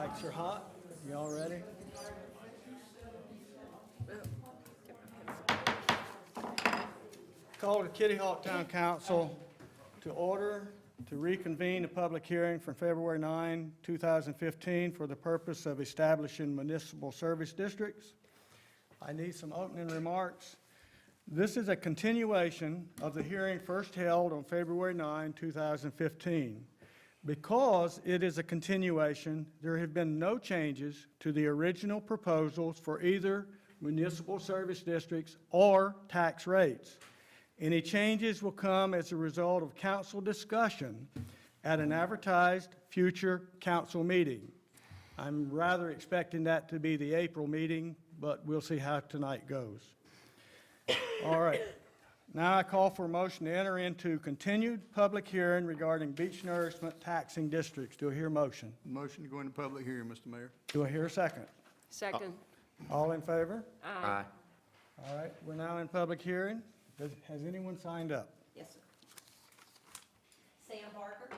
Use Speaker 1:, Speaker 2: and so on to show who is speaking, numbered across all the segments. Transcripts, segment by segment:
Speaker 1: Mics are hot. Y'all ready? Call the Kitty Hawk Town Council to order to reconvene a public hearing from February 9, 2015 for the purpose of establishing municipal service districts. I need some opening remarks. This is a continuation of the hearing first held on February 9, 2015. Because it is a continuation, there have been no changes to the original proposals for either municipal service districts or tax rates. Any changes will come as a result of council discussion at an advertised future council meeting. I'm rather expecting that to be the April meeting, but we'll see how tonight goes. All right. Now I call for a motion to enter into continued public hearing regarding beach nourishment taxing districts. Do I hear a motion?
Speaker 2: Motion to go into public hearing, Mr. Mayor.
Speaker 1: Do I hear a second?
Speaker 3: Second.
Speaker 1: All in favor?
Speaker 3: Aye.
Speaker 1: All right, we're now in public hearing. Has anyone signed up?
Speaker 3: Yes, sir.
Speaker 4: Sam Barker.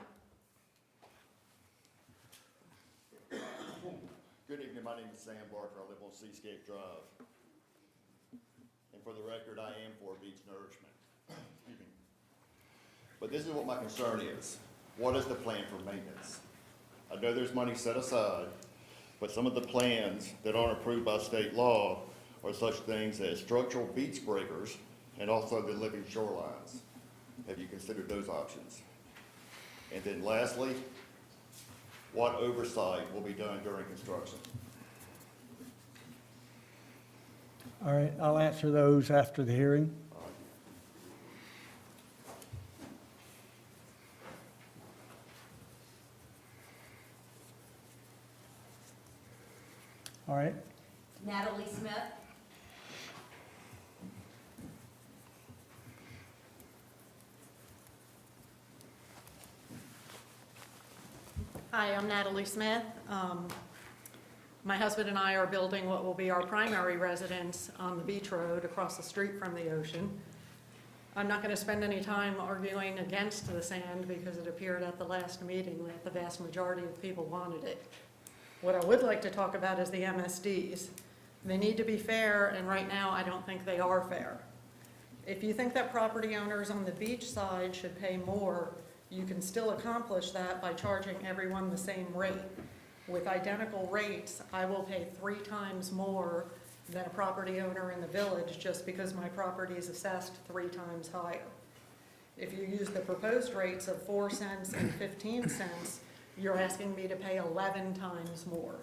Speaker 5: Good evening, my name is Sam Barker, I live on Seascape Drive. And for the record, I am for beach nourishment. Excuse me. But this is what my concern is. What is the plan for maintenance? I know there's money set aside, but some of the plans that aren't approved by state law are such things as structural beach breakers and also the living shorelines. Have you considered those options? And then lastly, what oversight will be done during construction?
Speaker 1: All right, I'll answer those after the hearing. All right,
Speaker 4: Natalie Smith.
Speaker 6: Hi, I'm Natalie Smith. My husband and I are building what will be our primary residence on the beach road across the street from the ocean. I'm not going to spend any time arguing against the sand because it appeared at the last meeting that the vast majority of people wanted it. What I would like to talk about is the MSDs. They need to be fair, and right now I don't think they are fair. If you think that property owners on the beach side should pay more, you can still accomplish that by charging everyone the same rate. With identical rates, I will pay 3 times more than a property owner in the village just because my property is assessed 3 times higher. If you use the proposed rates of 4 cents and 15 cents, you're asking me to pay 11 times more.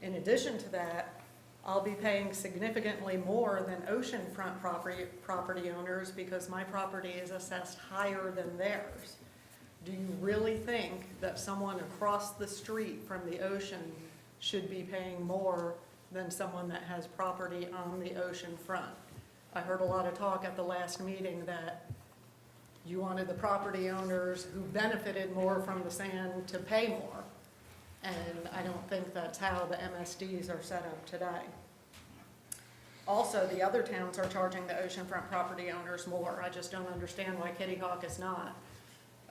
Speaker 6: In addition to that, I'll be paying significantly more than oceanfront property owners because my property is assessed higher than theirs. Do you really think that someone across the street from the ocean should be paying more than someone that has property on the ocean front? I heard a lot of talk at the last meeting that you wanted the property owners who benefited more from the sand to pay more. And I don't think that's how the MSDs are set up today. Also, the other towns are charging the oceanfront property owners more. I just don't understand why Kitty Hawk is not.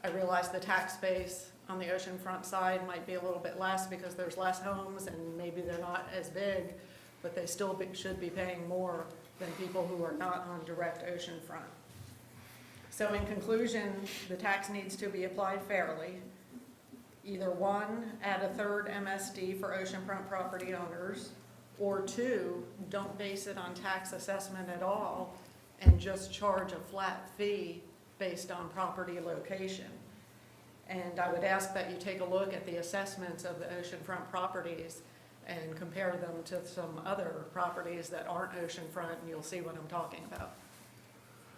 Speaker 6: I realize the tax base on the oceanfront side might be a little bit less because there's less homes and maybe they're not as big, but they still should be paying more than people who are not on direct oceanfront. So in conclusion, the tax needs to be applied fairly. Either 1, add a 3rd MSD for oceanfront property owners, or 2, don't base it on tax assessment at all and just charge a flat fee based on property location. And I would ask that you take a look at the assessments of the oceanfront properties and compare them to some other properties that aren't oceanfront, and you'll see what I'm talking about.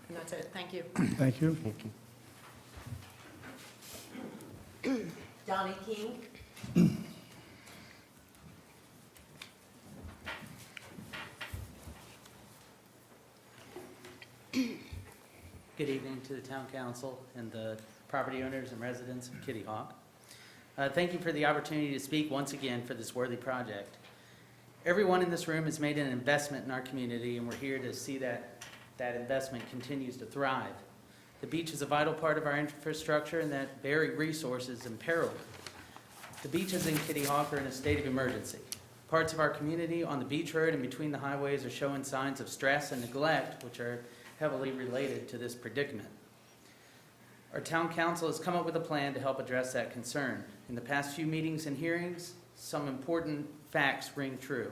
Speaker 6: And that's it. Thank you.
Speaker 1: thank you.
Speaker 4: Donnie King.
Speaker 7: Good evening to the town council and the property owners and residents of Kitty Hawk. Thank you for the opportunity to speak once again for this worthy project. Everyone in this room has made an investment in our community, and we're here to see that that investment continues to thrive. The beach is a vital part of our infrastructure, and that very resource is imperiled. The beaches in Kitty Hawk are in a state of emergency. Parts of our community on the beach road and between the highways are showing signs of stress and neglect, which are heavily related to this predicament. Our town council has come up with a plan to help address that concern. In the past few meetings and hearings, some important facts ring true.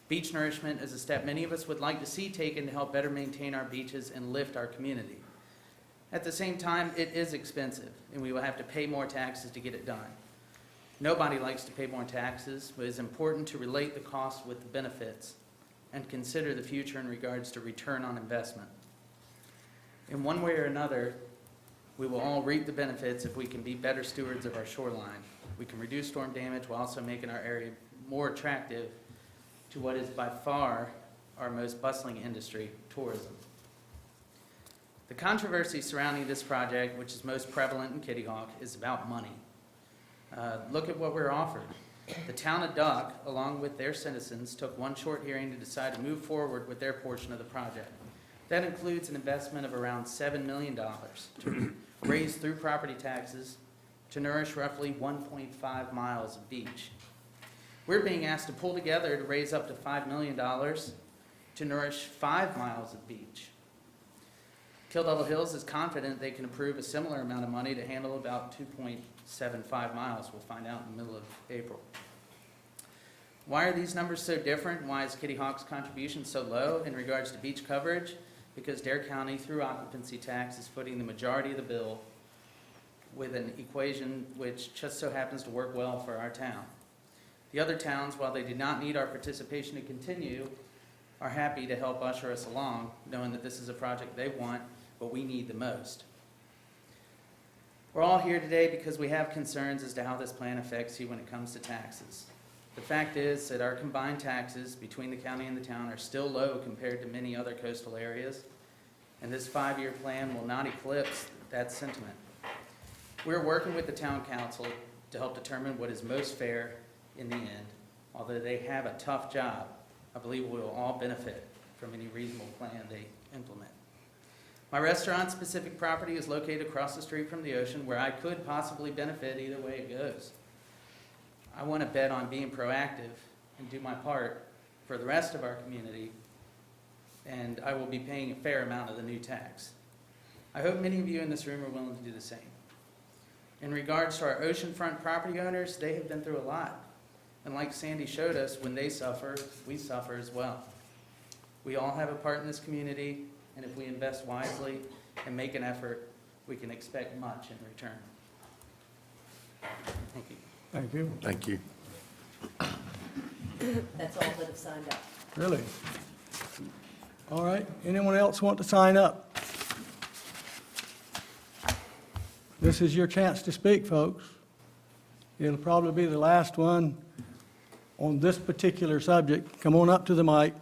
Speaker 7: Beach nourishment is a step many of us would like to see taken to help better maintain our beaches and lift our community. At the same time, it is expensive, and we will have to pay more taxes to get it done. Nobody likes to pay more taxes, but it's important to relate the cost with the benefits and consider the future in regards to return on investment. In one way or another, we will all reap the benefits if we can be better stewards of our shoreline. We can reduce storm damage while also making our area more attractive to what is by far our most bustling industry, tourism. The controversy surrounding this project, which is most prevalent in Kitty Hawk, is about money. Look at what we're offered. The town of Duck, along with their citizens, took one short hearing to decide to move forward with their portion of the project. That includes an investment of around $7 million to raise through property taxes to nourish roughly 1.5 miles of beach. We're being asked to pull together to raise up to $5 million to nourish 5 miles of beach. Kill Devil Hills is confident they can approve a similar amount of money to handle about 2.75 miles. We'll find out in the middle of April. Why are these numbers so different? Why is Kitty Hawk's contribution so low in regards to beach coverage? Because Dare County, through occupancy tax, is footing the majority of the bill with an equation which just so happens to work well for our town. The other towns, while they did not need our participation to continue, are happy to help usher us along, knowing that this is a project they want, but we need the most. We're all here today because we have concerns as to how this plan affects you when it comes to taxes. The fact is that our combined taxes between the county and the town are still low compared to many other coastal areas, and this 5-year plan will not eclipse that sentiment. We're working with the town council to help determine what is most fair in the end. Although they have a tough job, I believe we will all benefit from any reasonable plan they implement. My restaurant-specific property is located across the street from the ocean, where I could possibly benefit either way it goes. I want to bet on being proactive and do my part for the rest of our community, and I will be paying a fair amount of the new tax. I hope many of you in this room are willing to do the same. In regards to our oceanfront property owners, they have been through a lot. And like Sandy showed us, when they suffer, we suffer as well. We all have a part in this community, and if we invest wisely and make an effort, we can expect much in return. Thank you.
Speaker 1: Thank you.
Speaker 2: Thank you.
Speaker 4: That's all that have signed up.
Speaker 1: Really? All right, anyone else want to sign up? This is your chance to speak, folks. It'll probably be the last one on this particular subject. Come on up to the mic.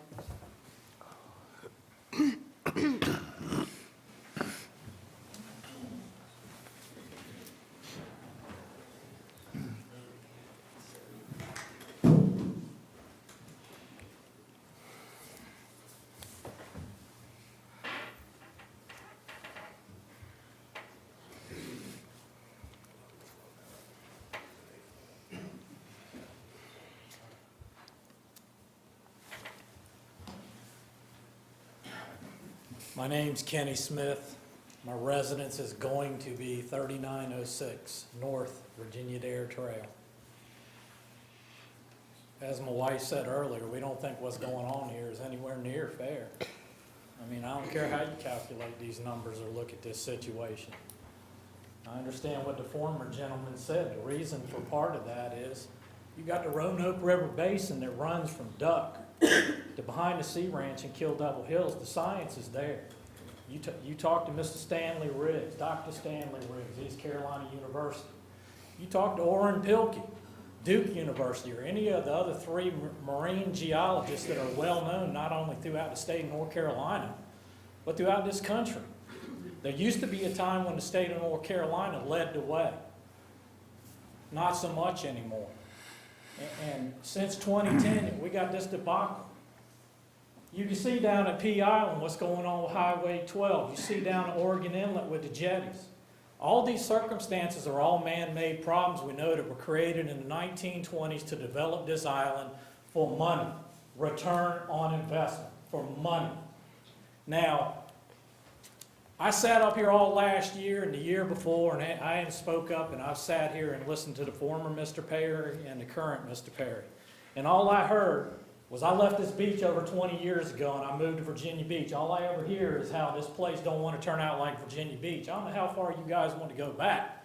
Speaker 3: My name's Kenny Smith. My residence is going to be 3906 North Virginia Dare Trail. As my wife said earlier, we don't think what's going on here is anywhere near fair. I mean, I don't care how you calculate these numbers or look at this situation. I understand what the former gentleman said. The reason for part of that is you got the Roanoke River Basin that runs from Duck to behind the Sea Ranch in Kill Devil Hills. The science is there. You talk to Mr. Stanley Riggs, Dr. Stanley Riggs, East Carolina University. You talk to Orrin Pilkey, Duke University, or any of the other 3 marine geologists that are well known not only throughout the state of North Carolina, but throughout this country. There used to be a time when the state of North Carolina led the way. Not so much anymore. And since 2010, we got this debacle. You can see down at Pea Island what's going on with Highway 12. You see down at Oregon Inlet with the jetties. All these circumstances are all man-made problems we know that were created in the 1920s to develop this island for money, return on investment, for money. Now, I sat up here all last year and the year before, and I spoke up, and I've sat here and listened to the former Mr. Perry and the current Mr. Perry. And all I heard was I left this beach over 20 years ago and I moved to Virginia Beach. All I ever hear is how this place don't want to turn out like Virginia Beach. I don't know how far you guys want to go back,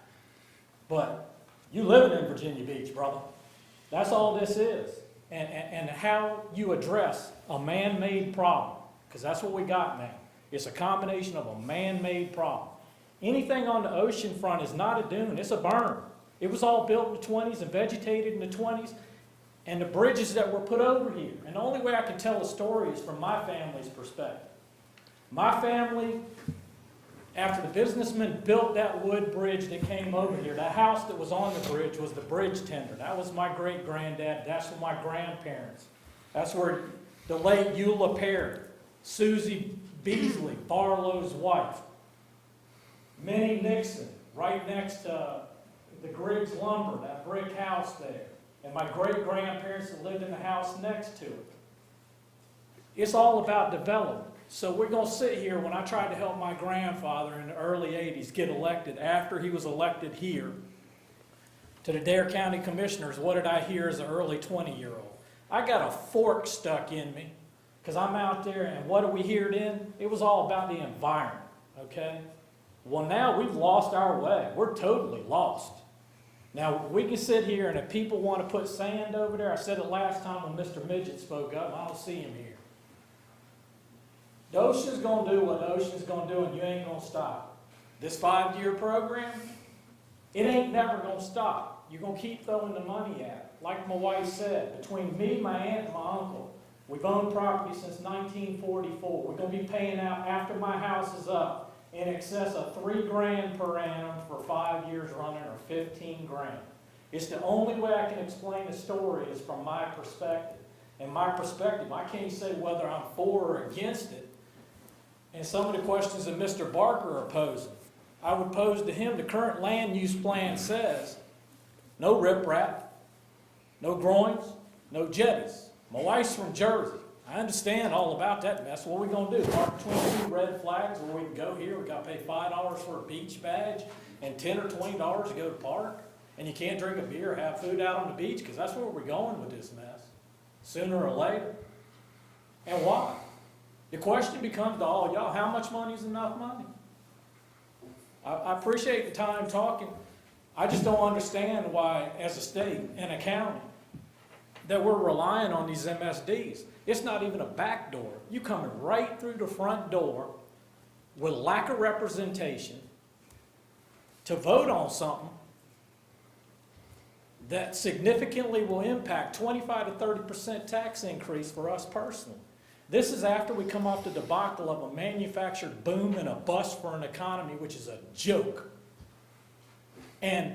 Speaker 3: but you living in Virginia Beach, brother. That's all this is. And how you address a man-made problem, because that's what we got now. It's a combination of a man-made problem. Anything on the ocean front is not a dune, it's a berm. It was all built in the 20s and vegetated in the 20s. And the bridges that were put over here. And the only way I can tell a story is from my family's perspective. My family, after the businessmen built that wood bridge that came over here, the house that was on the bridge was the bridge tender. That was my great-granddad. That's for my grandparents. That's where the late Eula Perry, Susie Beasley, Barlow's wife, Minnie Nixon, right next to the Griggs Lumber, that brick house there. And my great-grandparents that lived in the house next to it. It's all about development. So we're going to sit here, when I tried to help my grandfather in the early 80s get elected, after he was elected here, to the Dare County Commissioners, what did I hear as an early 20-year-old? I got a fork stuck in me, because I'm out there, and what do we hear then? It was all about the environment, okay? Well, now we've lost our way. We're totally lost. Now, we can sit here, and if people want to put sand over there, I said it last time when Mr. Midget spoke up, I don't see him here. The ocean's going to do what the ocean's going to do, and you ain't going to stop. This 5-year program, it ain't never going to stop. You're going to keep throwing the money at it. Like my wife said, between me, my aunt, and my uncle, we've owned property since 1944. We're going to be paying out, after my house is up, in excess of $3 grand per annum for 5 years running, or 15 grand. It's the only way I can explain the story is from my perspective. And my perspective, I can't say whether I'm for or against it. And some of the questions that Mr. Barker are posing, I would pose to him, the current land use plan says, no riprap, no groins, no jetties. My wife's from Jersey. I understand all about that mess. What are we going to do? Park between 2 red flags where we can go here? We got to pay $5 for a beach badge and $10 or $20 to go to park? And you can't drink a beer or have food out on the beach? Because that's where we're going with this mess, sooner or later. And why? The question becomes to all y'all, how much money is enough money? I appreciate the time talking. I just don't understand why, as a state and a county, that we're relying on these MSDs. It's not even a back door. You coming right through the front door with lack of representation to vote on something that significantly will impact 25 to 30% tax increase for us personally. This is after we come off the debacle of a manufactured boom and a bust for an economy, which is a joke. And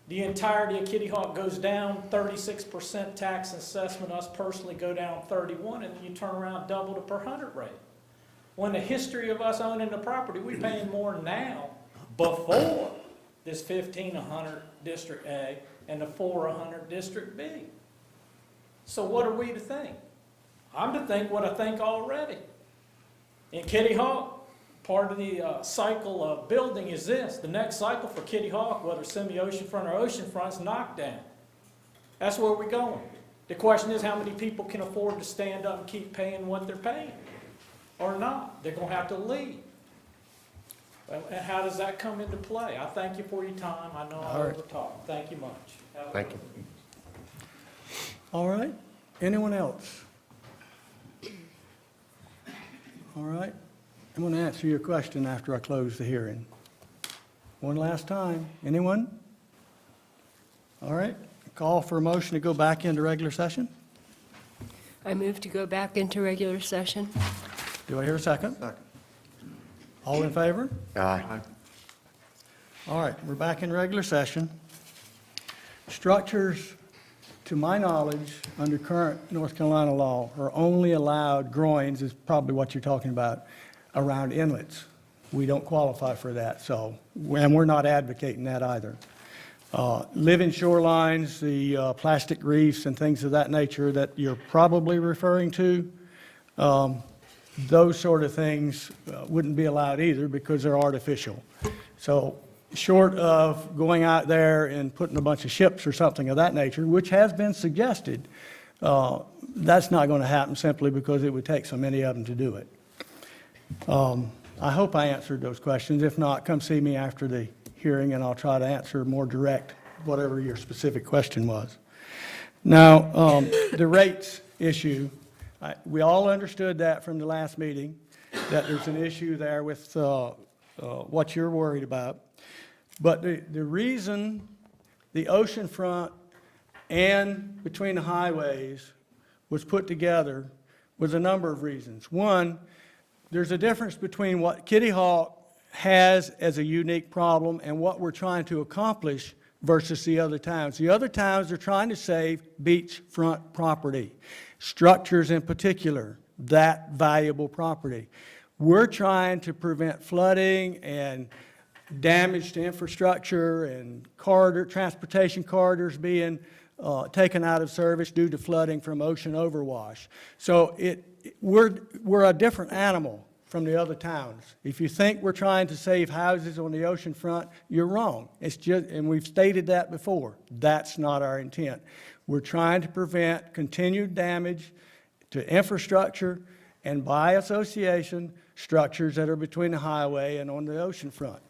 Speaker 3: the entirety of Kitty Hawk goes down 36% tax assessment, us personally go down 31, and then you turn around and double the per hundred rate. When the history of us owning the property, we're paying more now before this 1,500 District A and the 400 District B. So what are we to think? I'm to think what I think already. In Kitty Hawk, part of the cycle of building is this. The next cycle for Kitty Hawk, whether semi-oceanfront or oceanfront, is knockdown. That's where we're going. The question is how many people can afford to stand up and keep paying what they're paying or not. They're going to have to leave. And how does that come into play? I thank you for your time. I know I over-talked. Thank you much.
Speaker 8: Thank you.
Speaker 1: All right. Anyone else? All right. I'm going to answer your question after I close the hearing. One last time. Anyone? All right. Call for a motion to go back into regular session.
Speaker 9: I move to go back into regular session.
Speaker 1: Do I hear a second?
Speaker 2: Second.
Speaker 1: All in favor?
Speaker 8: Aye.
Speaker 1: All right, we're back in regular session. Structures, to my knowledge, under current North Carolina law, are only allowed, groins is probably what you're talking about, around inlets. We don't qualify for that, so, and we're not advocating that either. Living shorelines, the plastic reefs and things of that nature that you're probably referring to, those sort of things wouldn't be allowed either because they're artificial. So short of going out there and putting a bunch of ships or something of that nature, which has been suggested, that's not going to happen simply because it would take so many of them to do it. I hope I answered those questions. If not, come see me after the hearing and I'll try to answer more direct whatever your specific question was. Now, the rates issue, we all understood that from the last meeting, that there's an issue there with what you're worried about. But the reason the oceanfront and between the highways was put together was a number of reasons. One, there's a difference between what Kitty Hawk has as a unique problem and what we're trying to accomplish versus the other towns. The other towns are trying to save beachfront property, structures in particular, that valuable property. We're trying to prevent flooding and damage to infrastructure and transportation corridors being taken out of service due to flooding from ocean overwash. So we're a different animal from the other towns. If you think we're trying to save houses on the ocean front, you're wrong. It's just, and we've stated that before, that's not our intent. We're trying to prevent continued damage to infrastructure and by association, structures that are between the highway and on the ocean front.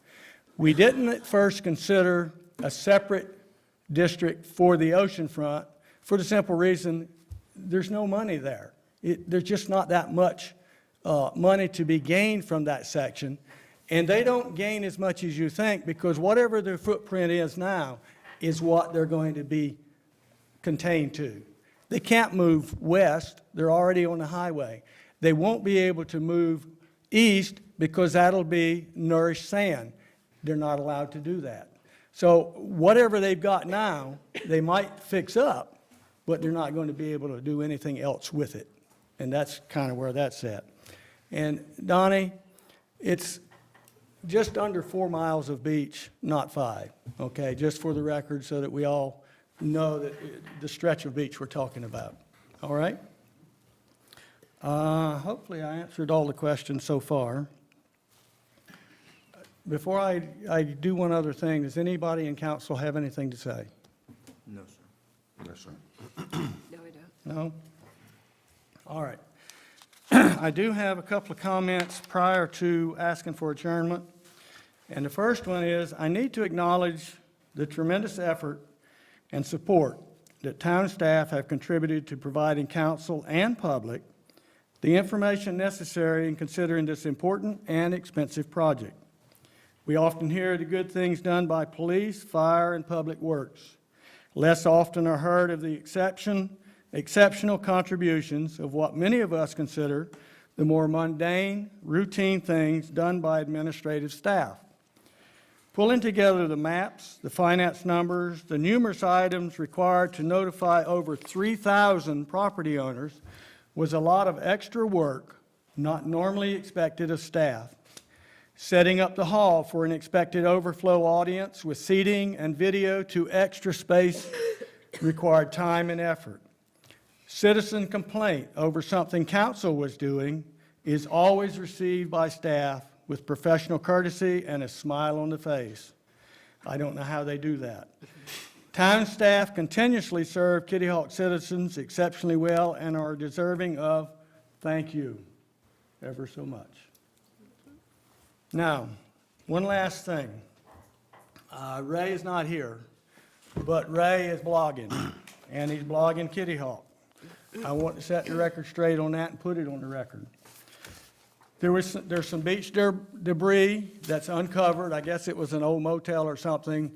Speaker 1: We didn't at first consider a separate district for the ocean front for the simple reason there's no money there. There's just not that much money to be gained from that section. And they don't gain as much as you think because whatever their footprint is now is what they're going to be contained to. They can't move west. They're already on the highway. They won't be able to move east because that'll be nourished sand. They're not allowed to do that. So whatever they've got now, they might fix up, but they're not going to be able to do anything else with it. And that's kind of where that's at. And Donnie, it's just under 4 miles of beach, not 5, okay? Just for the record so that we all know that the stretch of beach we're talking about, all right? Hopefully I answered all the questions so far. Before I do one other thing, does anybody in council have anything to say?
Speaker 2: No, sir.
Speaker 8: Yes, sir.
Speaker 9: No, I don't.
Speaker 1: No? All right. I do have a couple of comments prior to asking for adjournment. And the first one is, I need to acknowledge the tremendous effort and support that town staff have contributed to providing council and public the information necessary in considering this important and expensive project. We often hear the good things done by police, fire, and public works. Less often are heard of the exceptional contributions of what many of us consider the more mundane, routine things done by administrative staff. Pulling together the maps, the finance numbers, the numerous items required to notify over 3,000 property owners was a lot of extra work not normally expected of staff. Setting up the hall for an expected overflow audience with seating and video to extra space required time and effort. Citizen complaint over something council was doing is always received by staff with professional courtesy and a smile on the face. I don't know how they do that. Town staff continuously serve Kitty Hawk citizens exceptionally well and are deserving of thank you ever so much. Now, one last thing. Ray is not here, but Ray is blogging, and he's blogging Kitty Hawk. I want to set the record straight on that and put it on the record. There's some beach debris that's uncovered. I guess it was an old motel or something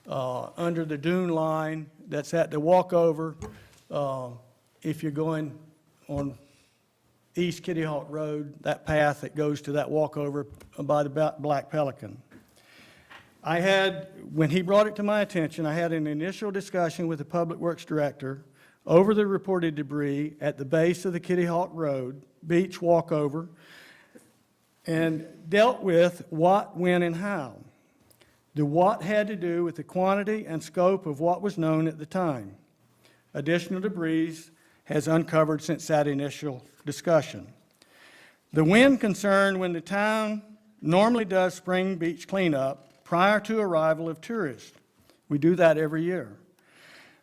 Speaker 1: under the dune line that's at the walkover if you're going on East Kitty Hawk Road, that path that goes to that walkover by the Black Pelican. When he brought it to my attention, I had an initial discussion with the Public Works Director over the reported debris at the base of the Kitty Hawk Road beach walkover and dealt with what, when, and how. The what had to do with the quantity and scope of what was known at the time. Additional debris has uncovered since that initial discussion. The when concerned when the town normally does spring beach cleanup prior to arrival of tourists. We do that every year.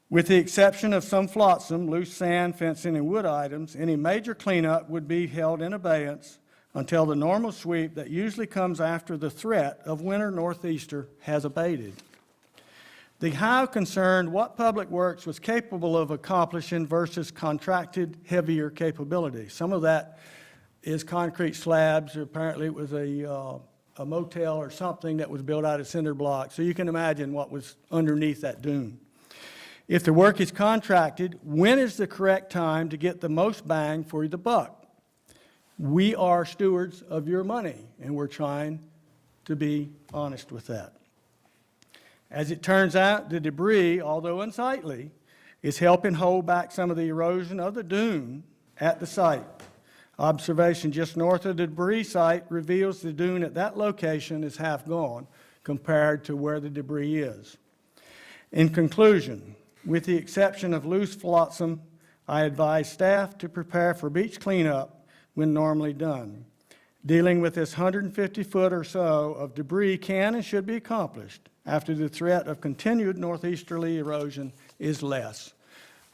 Speaker 1: With the exception of some flotsam, loose sand, fencing, and wood items, any major cleanup would be held in abeyance until the normal sweep that usually comes after the threat of winter northeaster has abated. The how concerned what Public Works was capable of accomplishing versus contracted heavier capability. Some of that is concrete slabs, or apparently it was a motel or something that was built out of cinder blocks. So you can imagine what was underneath that dune. If the work is contracted, when is the correct time to get the most bang for the buck? We are stewards of your money, and we're trying to be honest with that. As it turns out, the debris, although unsightly, is helping hold back some of the erosion of the dune at the site. Observation just north of the debris site reveals the dune at that location is half gone compared to where the debris is. In conclusion, with the exception of loose flotsam, I advise staff to prepare for beach cleanup when normally done. Dealing with this 150-foot or so of debris can and should be accomplished after the threat of continued northeasterly erosion is less.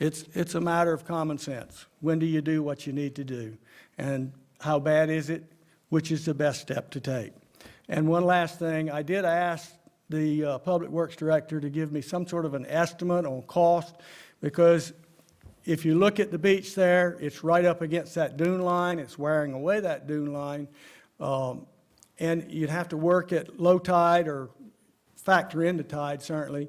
Speaker 1: It's a matter of common sense. When do you do what you need to do? And how bad is it? Which is the best step to take? And one last thing, I did ask the Public Works Director to give me some sort of an estimate on cost, because if you look at the beach there, it's right up against that dune line, it's wearing away that dune line, and you'd have to work at low tide or factor in the tide, certainly.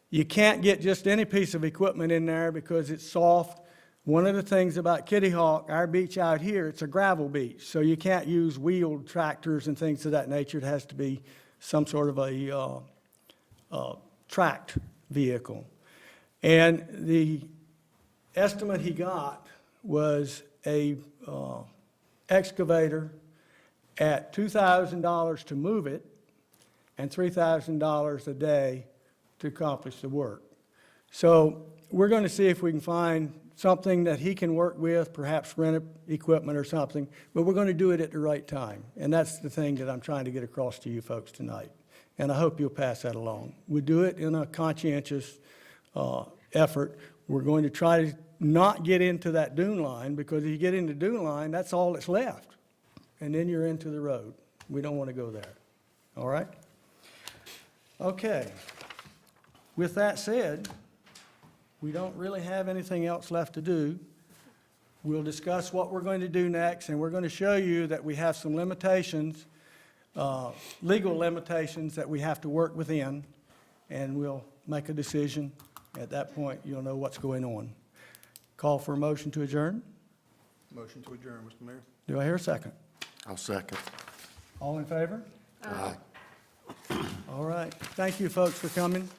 Speaker 1: You can't get just any piece of equipment in there because it's soft. One of the things about Kitty Hawk, our beach out here, it's a gravel beach, so you can't use wheeled tractors and things of that nature. It has to be some sort of a tracked vehicle. And the estimate he got was a excavator at $2,000 to move it and $3,000 a day to accomplish the work. So we're going to see if we can find something that he can work with, perhaps rent equipment or something, but we're going to do it at the right time. And that's the thing that I'm trying to get across to you folks tonight. And I hope you'll pass that along. We do it in a conscientious effort. We're going to try to not get into that dune line, because if you get into dune line, that's all that's left. And then you're into the road. We don't want to go there. All right? Okay. With that said, we don't really have anything else left to do. We'll discuss what we're going to do next, and we're going to show you that we have some limitations, legal limitations that we have to work within, and we'll make a decision. At that point, you'll know what's going on. Call for a motion to adjourn.
Speaker 2: Motion to adjourn, Mr. Mayor.
Speaker 1: Do I hear a second?
Speaker 5: I'll second.
Speaker 1: All in favor?
Speaker 5: Aye.
Speaker 1: All right. Thank you, folks, for coming.